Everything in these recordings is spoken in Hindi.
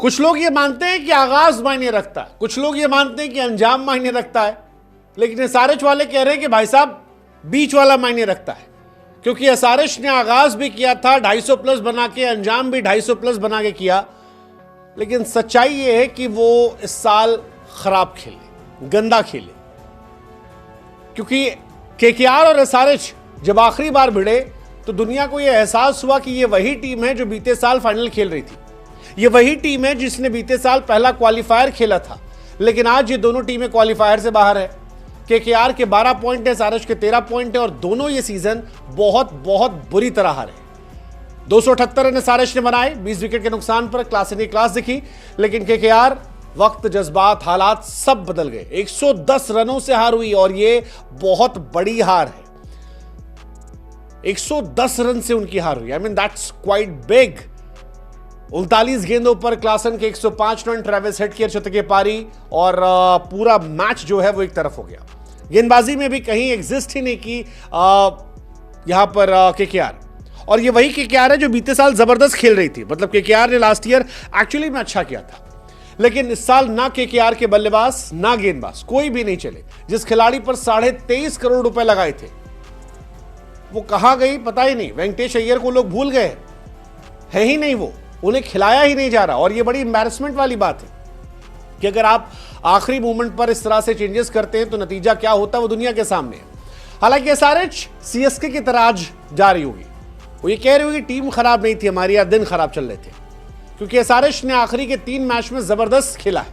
कुछ लोग ये मानते हैं कि आगाज मायने रखता है, कुछ लोग ये मानते हैं कि अंजाम मायने रखता है, लेकिन एसआरएच वाले कह रहे हैं कि भाई साहब बीच वाला मायने रखता है, क्योंकि एसआरएच ने आगाज भी किया था 250 प्लस बना के, अंजाम भी 250 प्लस बना के किया, लेकिन सच्चाई ये है कि वो इस साल खराब खेले, गंदा खेले, क्योंकि केकेआर और एसआरएच जब आखिरी बार भिड़े तो दुनिया को यह एहसास हुआ कि ये वही टीम है जो बीते साल फाइनल खेल रही थी, ये वही टीम है जिसने बीते साल पहला क्वालिफायर खेला था, लेकिन आज ये दोनों टीमें क्वालिफायर से बाहर है। केकेआर के 12 पॉइंट है, एसआरएच के 13 पॉइंट है और दोनों ये सीजन बहुत बहुत बुरी तरह हारे। 278 रन एसआरएच ने बनाए 20 विकेट के नुकसान पर, क्लास ने क्लास दिखी, लेकिन केकेआर वक्त, जज्बात, हालात सब बदल गए। 110 रनों से हार हुई और ये बहुत बड़ी हार है। 110 रन से उनकी हार हुई, I mean that's quite big. 39 गेंदों पर क्लासन के 105 रन, ट्रेविस हेड की अर्धशतकीय पारी और पूरा मैच जो है वो एक तरफ हो गया। गेंदबाजी में भी कहीं एग्जिस्ट ही नहीं की यहां पर केकेआर, और ये वही केकेआर है जो बीते साल जबरदस्त खेल रही थी। मतलब केकेआर ने लास्ट ईयर एक्चुअली में अच्छा किया था, लेकिन इस साल ना केकेआर के बल्लेबाज ना गेंदबाज कोई भी नहीं चले। जिस खिलाड़ी पर 23.5 करोड़ रुपए लगाए थे वो कहां गई पता ही नहीं। वेंकटेश अय्यर को लोग भूल गए, है ही नहीं वो, उन्हें खिलाया ही नहीं जा रहा। और ये बड़ी एम्बैरेसमेंट वाली बात है कि अगर आप आखिरी मोमेंट पर इस तरह से चेंजेस करते हैं तो नतीजा क्या होता है वो दुनिया के सामने है। हालांकि एसआरएच सीएसके की तरह आज जा रही होगी, वो ये कह रही होगी टीम खराब नहीं थी हमारी, या दिन खराब चल रहे थे, क्योंकि एसआरएच ने आखिरी के 3 मैच में जबरदस्त खेला है।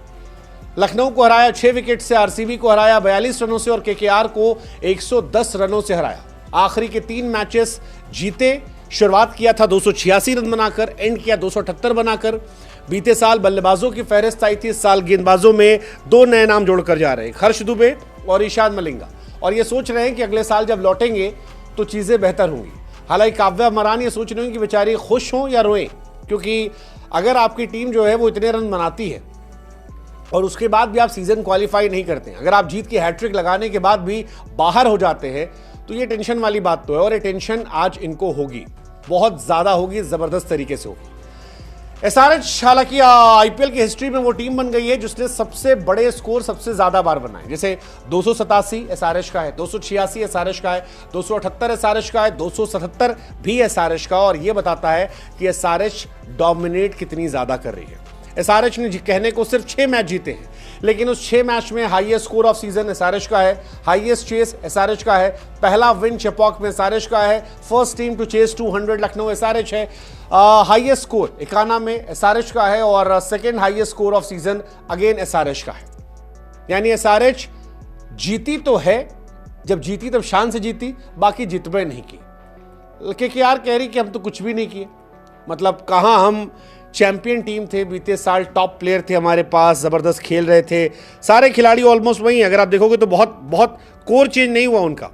लखनऊ को हराया 6 विकेट से, आरसीबी को हराया 42 रनों से और केकेआर को 110 रनों से हराया। आखिरी के 3 मैचेस जीते। शुरुआत किया था 286 रन बनाकर, एंड किया 278 बनाकर। बीते साल बल्लेबाजों की फहरिस्त आई थी, इस साल गेंदबाजों में 2 नए नाम जोड़कर जा रहे हैं, हर्ष दुबे और ईशान मलिंगा, और ये सोच रहे हैं कि अगले साल जब लौटेंगे तो चीजें बेहतर होंगी। हालांकि काव्या मरान ये सोच रही हैं कि बेचारी खुश हों या रोएं, क्योंकि अगर आपकी टीम जो है वो इतने रन बनाती है और उसके बाद भी आप सीजन क्वालिफाई नहीं करते हैं, अगर आप जीत की हैट्रिक लगाने के बाद भी बाहर हो जाते हैं, तो ये टेंशन वाली बात तो है। और ये टेंशन आज इनको होगी, बहुत ज्यादा होगी, जबरदस्त तरीके से होगी। एसआरएच हालांकि आईपीएल की हिस्ट्री में वो टीम बन गई है जिसने सबसे बड़े स्कोर सबसे ज्यादा बार बनाए। जैसे 287 एसआरएच का है, 286 एसआरएच का है, 278 एसआरएच का है, 277 भी एसआरएच का, और ये बताता है कि एसआरएच डोमिनेट कितनी ज्यादा कर रही है। एसआरएच ने कहने को सिर्फ 6 मैच जीते हैं, लेकिन उस 6 मैच में highest score of season SRH का है, हाईएस्ट चेस एसआरएच का है, पहला विन चेपॉक में एसआरएच का है, first team to chase 200 Lucknow SRH है, हाईएस्ट स्कोर इकाना में एसआरएच का है, और second highest score of season again SRH का है। यानी एसआरएच जीती तो है, जब जीती तब शान से जीती, बाकी जितबे नहीं की। केकेआर कह रही कि हम तो कुछ भी नहीं किए, मतलब कहां हम चैंपियन टीम थे, बीते साल टॉप प्लेयर थे हमारे पास, जबरदस्त खेल रहे थे, सारे खिलाड़ी ऑलमोस्ट वही हैं। अगर आप देखोगे तो बहुत कोर चेंज नहीं हुआ उनका,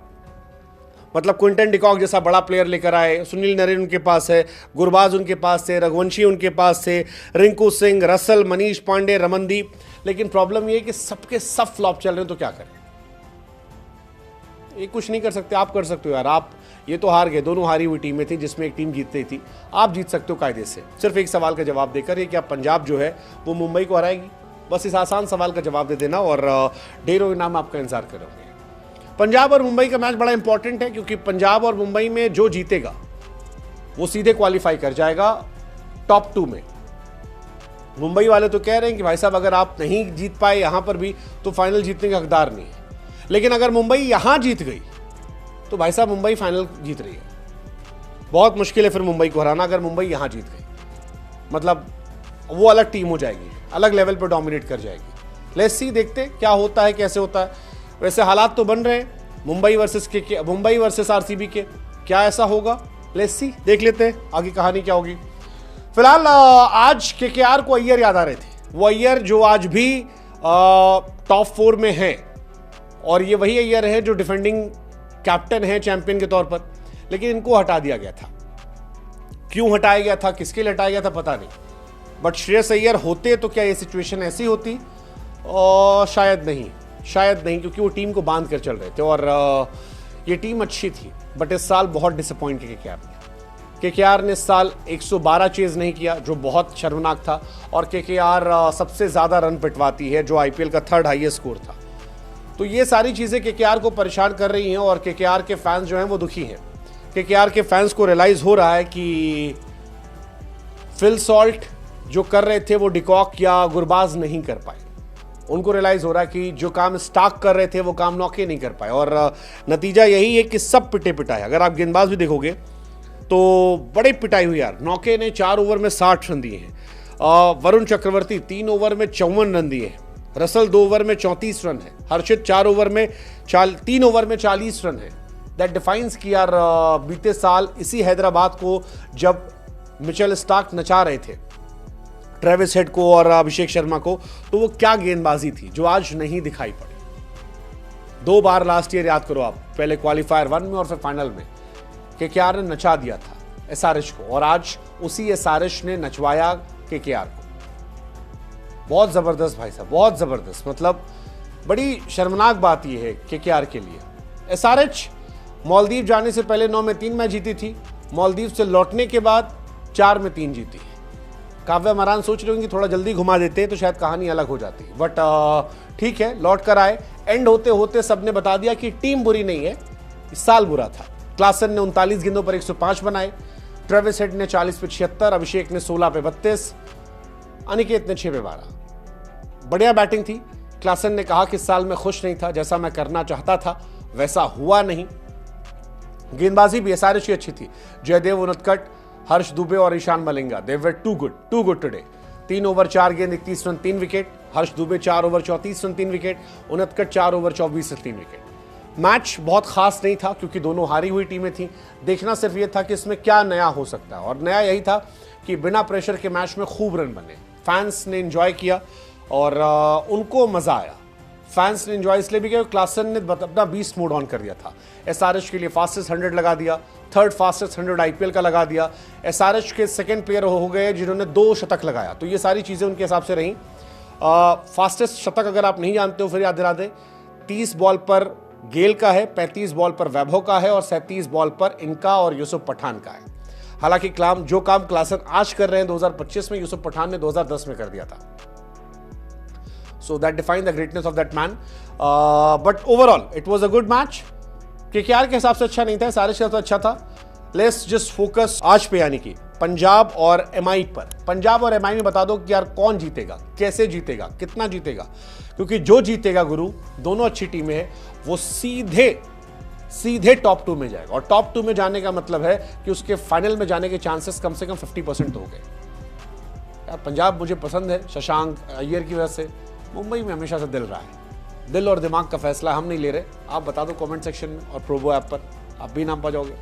मतलब क्विंटन डिकॉक जैसा बड़ा प्लेयर लेकर आए, सुनील नरेन उनके पास है, गुरबाज उनके पास थे, रघुवंशी उनके पास थे, रिंकू सिंह, रसल, मनीष पांडे, रमनदीप, लेकिन प्रॉब्लम ये है कि सबके सब फ्लॉप चल रहे हैं, तो क्या करें? ये कुछ नहीं कर सकते, आप कर सकते हो यार। आप ये तो हार गए, दोनों हारी हुई टीमें थी जिसमें एक टीम जीतती थी, आप जीत सकते हो कायदे से, सिर्फ एक सवाल का जवाब देकर, ये क्या पंजाब जो है वो मुंबई को हराएगी? बस इस आसान सवाल का जवाब दे देना और ढेरों इनाम आपका इंतजार कर रहे होंगे। पंजाब और मुंबई का मैच बड़ा इंपॉर्टेंट है, क्योंकि पंजाब और मुंबई में जो जीतेगा वो सीधे क्वालिफाई कर जाएगा टॉप 2 में। मुंबई वाले तो कह रहे हैं कि भाई साहब अगर आप नहीं जीत पाए यहां पर भी तो फाइनल जीतने का हकदार नहीं है, लेकिन अगर मुंबई यहां जीत गई तो भाई साहब मुंबई फाइनल जीत रही है। बहुत मुश्किल है फिर मुंबई को हराना अगर मुंबई यहां जीत गई, मतलब वो अलग टीम हो जाएगी, अलग लेवल पर डोमिनेट कर जाएगी। लेट्स सी, देखते क्या होता है, कैसे होता है। वैसे हालात तो बन रहे हैं मुंबई वर्सेस आरसीबी के, क्या ऐसा होगा? लेट्स सी, देख लेते हैं आगे कहानी क्या होगी। फिलहाल आज केकेआर को अय्यर याद आ रहे थे, वो अय्यर जो आज भी टॉप 4 में है, और ये वही अय्यर है जो डिफेंडिंग कैप्टन है चैंपियन के तौर पर, लेकिन इनको हटा दिया गया था। क्यों हटाया गया था, किसके लिए हटाया गया था पता नहीं, बट श्रेयस अय्यर होते तो क्या ये सिचुएशन ऐसी होती? और शायद नहीं, क्योंकि वो टीम को बांध कर चल रहे थे और ये टीम अच्छी थी, बट इस साल बहुत डिसअपॉइंट किया आपने। केकेआर ने इस साल 112 चेज नहीं किया, जो बहुत शर्मनाक था, और केकेआर सबसे ज़्यादा रन पिटवाती है, जो आईपीएल का थर्ड हाईएस्ट स्कोर था। तो ये सारी चीज़ें केकेआर को परेशान कर रही हैं और केकेआर के फैंस जो हैं वो दुखी हैं। केकेआर के फैंस को रियलाइज़ हो रहा है कि फिल सॉल्ट जो कर रहे थे वो डिकॉक या गुरबाज नहीं कर पाए। उनको रियलाइज़ हो रहा है कि जो काम स्टार्क कर रहे थे वो काम नौके नहीं कर पाए, और नतीजा यही है कि सब पिटे पिटाए। अगर आप गेंदबाज भी देखोगे तो बड़े पिटाई हुई यार। नौके ने 4 ओवर में 60 रन दिए हैं, वरुण चक्रवर्ती 3 ओवर में 54 रन दिए हैं, रसल 2 ओवर में 34 रन है, हर्षित 3 ओवर में 40 रन है। दैट डिफाइंस कि यार बीते साल इसी हैदराबाद को जब मिचेल स्टार्क नचा रहे थे ट्रेविस हेड को और अभिषेक शर्मा को, तो वो क्या गेंदबाजी थी जो आज नहीं दिखाई पड़ी। 2 बार लास्ट ईयर याद करो आप, पहले क्वालिफायर 1 में और फिर फाइनल में केकेआर ने नचा दिया था एसआरएच को, और आज उसी एसआरएच ने नचवाया केकेआर को। बहुत जबरदस्त भाई साहब, बहुत जबरदस्त। मतलब बड़ी शर्मनाक बात यह है केकेआर के लिए। एसआरएच मालदीव जाने से पहले 9 में 3 मैच जीती थी, मालदीव से लौटने के बाद 4 में 3 जीती। काव्या मरान सोच रहे होंगे थोड़ा जल्दी घुमा देते तो शायद कहानी अलग हो जाती, बट ठीक है, लौट कर आए। एंड होते होते सबने बता दिया कि टीम बुरी नहीं है, इस साल बुरा था। क्लासन ने 39 गेंदों पर 105 बनाए, ट्रेविस हेड ने 40 पे 76, अभिषेक ने 16 पे 32, अनिकेत ने 6 पे 12। बढ़िया बैटिंग थी। क्लासन ने कहा कि इस साल मैं खुश नहीं था, जैसा मैं करना चाहता था वैसा हुआ नहीं। गेंदबाजी भी एसआरएच की अच्छी थी। जयदेव उनतकट, हर्ष दुबे और Ishan Malinga, they were too good today. 3 over 4 गेंद 31 run 3 wicket, Harsh Dubey 4 over 34 run 3 wicket, Unadkat 4 over 24 run 3 wicket. Match बहुत खास नहीं था क्योंकि दोनों हारी हुई टीमें थी। देखना सिर्फ ये था कि इसमें क्या नया हो सकता है, और नया यही था कि बिना प्रेशर के मैच में खूब रन बने। फैंस ने एंजॉय किया और उनको मजा आया। फैंस ने एंजॉय इसलिए भी किया क्लासन ने अपना 20 मोड ऑन कर दिया था। एसआरएच के लिए फास्टेस्ट 100 लगा दिया, थर्ड फास्टेस्ट 100 आईपीएल का लगा दिया। एसआरएच के सेकंड प्लेयर हो गए जिन्होंने 2 शतक लगाया, तो ये सारी चीज़ें उनके हिसाब से रहीं। फास्टेस्ट शतक अगर आप नहीं जानते हो फिर याद दिला दें, 30 बॉल पर गेल का है, 35 बॉल पर वैभव का है और 37 बॉल पर इनका और यूसुफ पठान का है। हालांकि जो काम क्लासन आज कर रहे हैं 2025 में, यूसुफ पठान ने 2010 में कर दिया था। So that defined the greatness of that man. But overall, it was a good match. KKR के हिसाब से अच्छा नहीं था, सारे से अच्छा था। Let's just focus आज पे, यानी कि पंजाब और एमआई पर। पंजाब और एमआई में बता दो कि यार कौन जीतेगा, कैसे जीतेगा, कितना जीतेगा, क्योंकि जो जीतेगा गुरु, दोनों अच्छी टीमें हैं, वो सीधे टॉप 2 में जाएगा। और टॉप 2 में जाने का मतलब है कि उसके फाइनल में जाने के चांसेस कम से कम 50% हो गए। यार पंजाब मुझे पसंद है शशांक अय्यर की वजह से। मुंबई में हमेशा से दिल रहा है। दिल और दिमाग का फैसला हम नहीं ले रहे। आप बता दो कमेंट सेक्शन में और प्रोबो ऐप पर, आप भी नाम पा जाओगे।